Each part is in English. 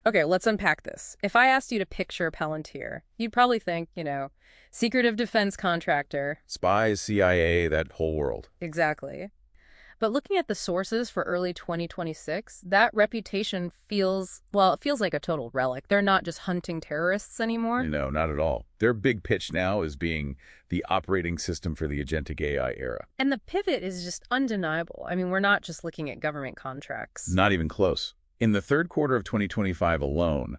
Okay, let's unpack this. If I asked you to picture Palantir, you'd probably think, secretive defense contractor. Spies, CIA, that whole world. Exactly. But looking at the sources for early 2026, that reputation it feels like a total relic. They're not just hunting terrorists anymore. No, not at all. Their big pitch now is being the operating system for the agentic AI era. And the pivot is just undeniable. I mean, we're not just looking at government contracts. Not even close. In the third quarter of 2025 alone,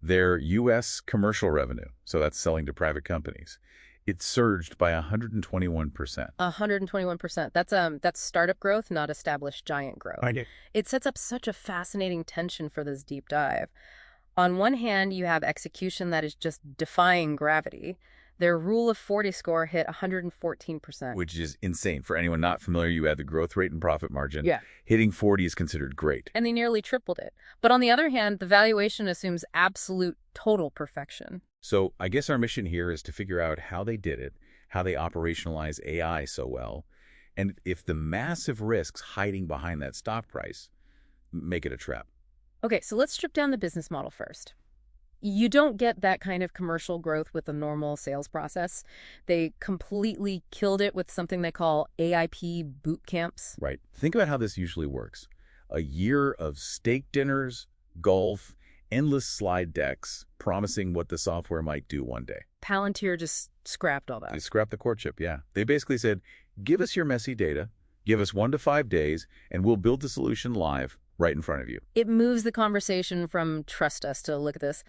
their U.S. commercial revenue, so that's selling to private companies, it surged by 121%. 121%. That's startup growth, not established giant growth. I do. It sets up such a fascinating tension for this deep dive. On one hand, you have execution that is just defying gravity. Their Rule of 40 score hit 114%. Which is insane. For anyone not familiar, you add the growth rate and profit margin. Yeah. Hitting 40 is considered great. And they nearly tripled it. But on the other hand, the valuation assumes absolute total perfection. So I guess our mission here is to figure out how they did it, how they operationalize AI so well, and if the massive risks hiding behind that stock price make it a trap. Okay, so let's strip down the business model first. You don't get that kind of commercial growth with a normal sales process. They completely killed it with something they call AIP boot camps. Right. Think about how this usually works. A year of steak dinners, golf, endless slide decks promising what the software might do one day. Palantir just scrapped all that. They scrapped the courtship, yeah. They basically said, give us your messy data, give us 1 to 5 days, and we'll build the solution live right in front of you. It moves the conversation from trust us to look at this,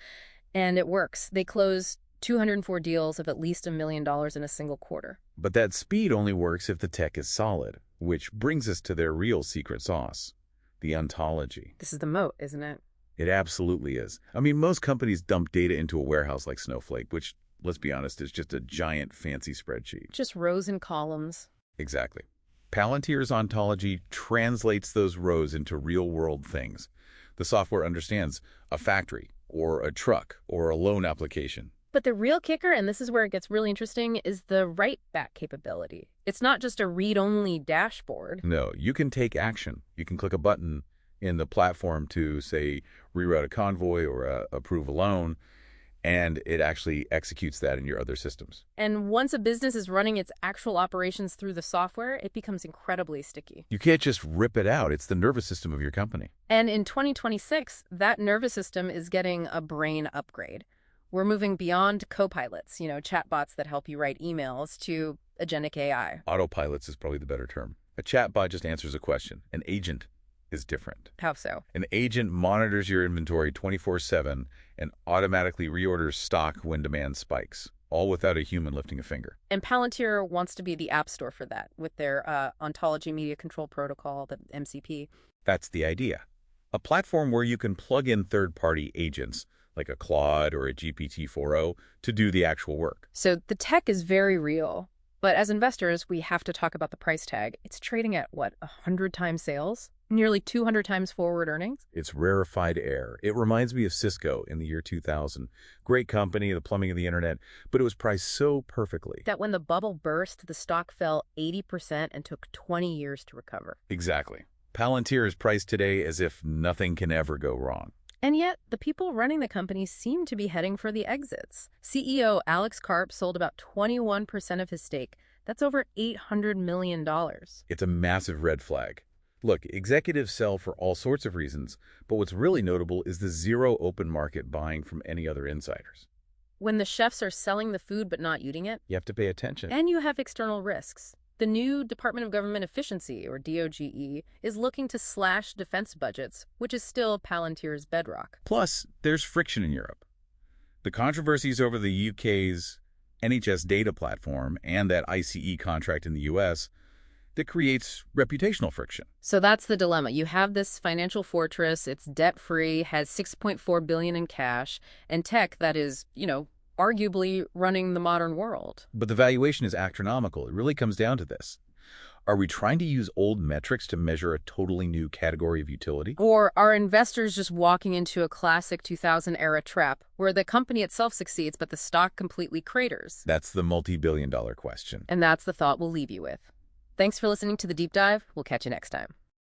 and it works. They closed 204 deals of at least $1 million in a single quarter. But that speed only works if the tech is solid, which brings us to their real secret sauce, the ontology. This is the moat, isn't it? It absolutely is. I mean, most companies dump data into a warehouse like Snowflake, which, let's be honest, is just a giant fancy spreadsheet. Just rows and columns. Exactly. Palantir's ontology translates those rows into real-world things. The software understands a factory, or a truck, or a loan application. But the real kicker, and this is where it gets really interesting, is the write-back capability. It's not just a read-only dashboard. No, you can take action. You can click a button in the platform to, say, reroute a convoy or approve a loan, and it actually executes that in your other systems. And once a business is running its actual operations through the software, it becomes incredibly sticky. You can't just rip it out. It's the nervous system of your company. And in 2026, that nervous system is getting a brain upgrade. We're moving beyond co-pilots, chatbots that help you write emails, to agentic AI. Autopilots is probably the better term. A chatbot just answers a question. An agent is different. How so? An agent monitors your inventory 24/7 and automatically reorders stock when demand spikes, all without a human lifting a finger. And Palantir wants to be the app store for that with their Ontology Media Control Protocol, the MCP. That's the idea. A platform where you can plug in third-party agents, like a Claude or a GPT-4o, to do the actual work. So the tech is very real. But as investors, we have to talk about the price tag. It's trading at, 100 times sales? Nearly 200 times forward earnings? It's rarefied air. It reminds me of Cisco in the year 2000. Great company, the plumbing of the internet, but it was priced so perfectly. That when the bubble burst, the stock fell 80% and took 20 years to recover. Exactly. Palantir is priced today as if nothing can ever go wrong. And yet, the people running the company seem to be heading for the exits. CEO Alex Karp sold about 21% of his stake. That's over $800 million. It's a massive red flag. Look, executives sell for all sorts of reasons, but what's really notable is the zero open market buying from any other insiders. When the chefs are selling the food but not eating it, You have to pay attention. and you have external risks. The new Department of Government Efficiency, or DOGE, is looking to slash defense budgets, which is still Palantir's bedrock. Plus, there's friction in Europe. The controversies over the UK's NHS data platform and that ICE contract in the US, that creates reputational friction. So that's the dilemma. You have this financial fortress, it's debt-free, has $6.4 billion in cash, and tech that is, arguably running the modern world. But the valuation is astronomical. It really comes down to this. Are we trying to use old metrics to measure a totally new category of utility? Or are investors just walking into a classic 2000-era trap where the company itself succeeds but the stock completely craters? That's the multi-billion-dollar question. And that's the thought we'll leave you with. Thanks for listening to The Deep Dive. We'll catch you next time.